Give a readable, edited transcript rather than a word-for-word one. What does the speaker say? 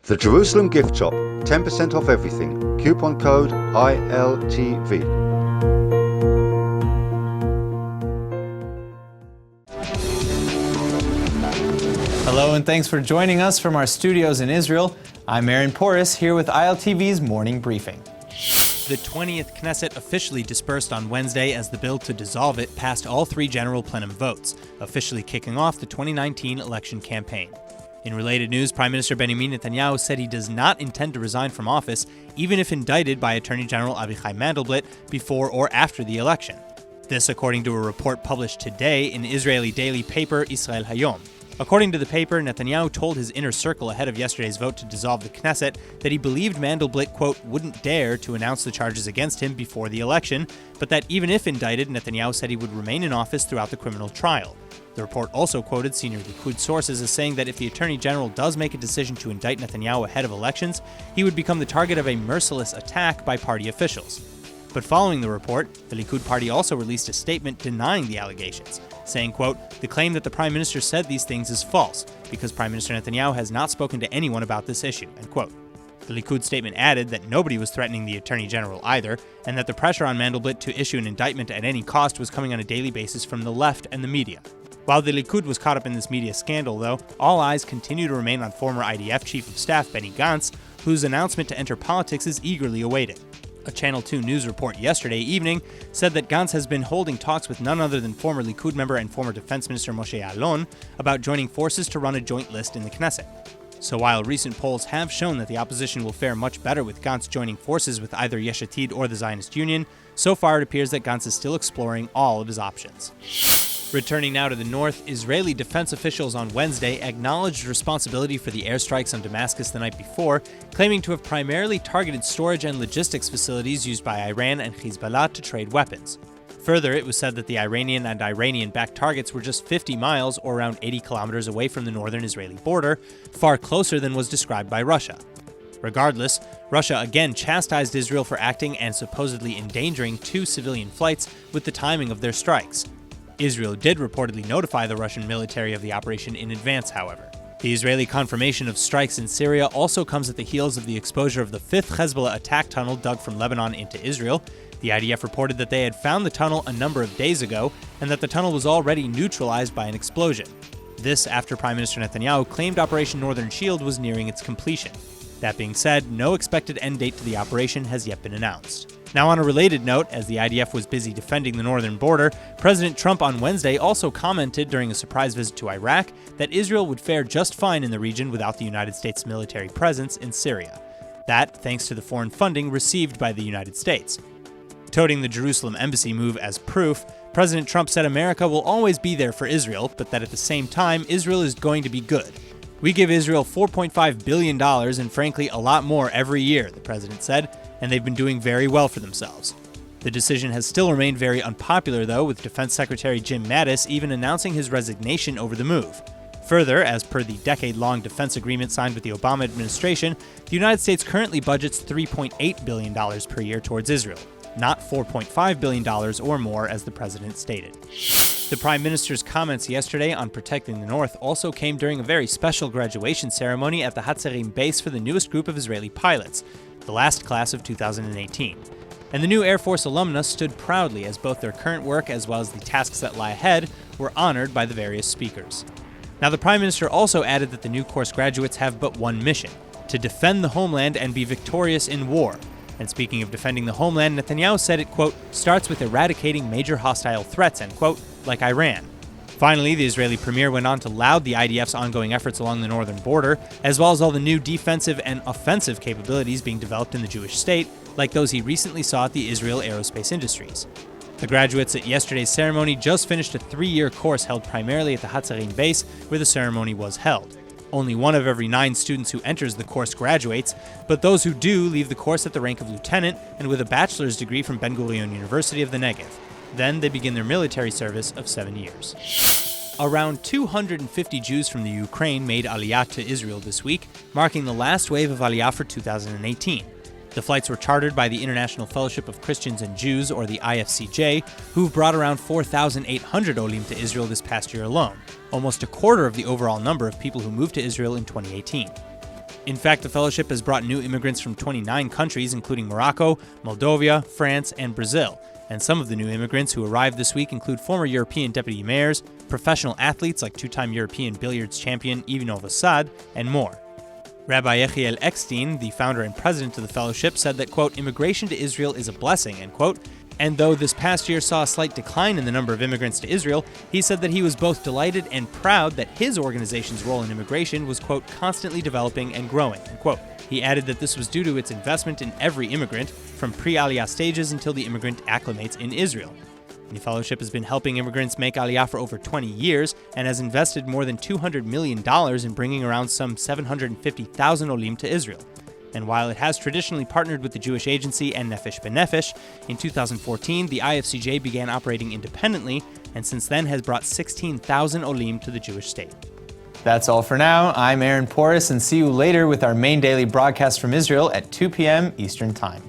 The Jerusalem Gift Shop, 10% off everything. Coupon code ILTV. Hello and thanks for joining us from our studios in Israel. I'm Aaron Porras here with ILTV's morning briefing. The 20th Knesset officially dispersed on Wednesday as the bill to dissolve it passed all three general plenum votes, officially kicking off the 2019 election campaign. In related news, Prime Minister Benjamin Netanyahu said he does not intend to resign from office, even if indicted by Attorney General Avichai Mandelblit before or after the election. This according to a report published today in Israeli daily paper Israel Hayom. According to the paper, Netanyahu told his inner circle ahead of yesterday's vote to dissolve the Knesset that he believed Mandelblit, quote, wouldn't dare to announce the charges against him before the election, but that even if indicted, Netanyahu said he would remain in office throughout the criminal trial. The report also quoted senior Likud sources as saying that if the Attorney General does make a decision to indict Netanyahu ahead of elections, he would become the target of a merciless attack by party officials. But following the report, the Likud party also released a statement denying the allegations, saying, quote, the claim that the Prime Minister said these things is false, because Prime Minister Netanyahu has not spoken to anyone about this issue, end quote. The Likud statement added that nobody was threatening the Attorney General either, and that the pressure on Mandelblit to issue an indictment at any cost was coming on a daily basis from the left and the media. While the Likud was caught up in this media scandal, though, all eyes continue to remain on former IDF Chief of Staff Benny Gantz, whose announcement to enter politics is eagerly awaited. A Channel 2 news report yesterday evening said that Gantz has been holding talks with none other than former Likud member and former Defense Minister Moshe Ya'alon about joining forces to run a joint list in the Knesset. So while recent polls have shown that the opposition will fare much better with Gantz joining forces with either Yesh Atid or the Zionist Union, so far it appears that Gantz is still exploring all of his options. Returning now to the north, Israeli defense officials on Wednesday acknowledged responsibility for the airstrikes on Damascus the night before, claiming to have primarily targeted storage and logistics facilities used by Iran and Hezbollah to trade weapons. Further, it was said that the Iranian and Iranian-backed targets were just 50 miles or around 80 kilometers away from the northern Israeli border, far closer than was described by Russia. Regardless, Russia again chastised Israel for acting and supposedly endangering two civilian flights with the timing of their strikes. Israel did reportedly notify the Russian military of the operation in advance, however. The Israeli confirmation of strikes in Syria also comes at the heels of the exposure of the fifth Hezbollah attack tunnel dug from Lebanon into Israel. The IDF reported that they had found the tunnel a number of days ago and that the tunnel was already neutralized by an explosion. This after Prime Minister Netanyahu claimed Operation Northern Shield was nearing its completion. That being said, no expected end date to the operation has yet been announced. Now on a related note, as the IDF was busy defending the northern border, President Trump on Wednesday also commented during a surprise visit to Iraq that Israel would fare just fine in the region without the United States military presence in Syria. That thanks to the foreign funding received by the United States. Toting the Jerusalem embassy move as proof, President Trump said America will always be there for Israel, but that at the same time, Israel is going to be good. We give Israel $4.5 billion and frankly a lot more every year, the president said, and they've been doing very well for themselves. The decision has still remained very unpopular, though, with Defense Secretary Jim Mattis even announcing his resignation over the move. Further, as per the decade-long defense agreement signed with the Obama administration, the United States currently budgets $3.8 billion per year towards Israel, not $4.5 billion or more, as the president stated. The Prime Minister's comments yesterday on protecting the North also came during a very special graduation ceremony at the Hatzerim base for the newest group of Israeli pilots, the last class of 2018. And the new Air Force alumna stood proudly as both their current work as well as the tasks that lie ahead were honored by the various speakers. Now, the Prime Minister also added that the new course graduates have but one mission: to defend the homeland and be victorious in war. And speaking of defending the homeland, Netanyahu said it, quote, starts with eradicating major hostile threats, end quote, like Iran. Finally, the Israeli premier went on to laud the IDF's ongoing efforts along the northern border, as well as all the new defensive and offensive capabilities being developed in the Jewish state, like those he recently saw at the Israel Aerospace Industries. The graduates at yesterday's ceremony just finished a 3-year course held primarily at the Hatzerim base, where the ceremony was held. Only one of every 9 students who enters the course graduates, but those who do leave the course at the rank of lieutenant and with a bachelor's degree from Ben Gurion University of the Negev. Then they begin their military service of 7 years. Around 250 Jews from the Ukraine made ALIYAH to Israel this week, marking the last wave of ALIYAH for 2018. The flights were chartered by the International Fellowship of Christians and Jews, or the IFCJ, who've brought around 4,800 Olim to Israel this past year alone, almost a quarter of the overall number of people who moved to Israel in 2018. In fact, the fellowship has brought new immigrants from 29 countries, including Morocco, Moldova, France, and Brazil. And some of the new immigrants who arrived this week include former European deputy mayors, professional athletes like two-time European billiards champion Ivanov Assad, and more. Rabbi Yechiel Eckstein, the founder and president of the fellowship, said that, quote, immigration to Israel is a blessing, end quote. And though this past year saw a slight decline in the number of immigrants to Israel, he said that he was both delighted and proud that his organization's role in immigration was, quote, constantly developing and growing, end quote. He added that this was due to its investment in every immigrant, from pre-Aliyah stages until the immigrant acclimates in Israel. The fellowship has been helping immigrants make Aliyah for over 20 years and has invested more than $200 million in bringing around some 750,000 Olim to Israel. And while it has traditionally partnered with the Jewish agency and Nefesh B'Nefesh, in 2014 the IFCJ began operating independently and since then has brought 16,000 Olim to the Jewish state. That's all for now. I'm Aaron Porras, and see you later with our main daily broadcast from Israel at 2 p.m. Eastern Time.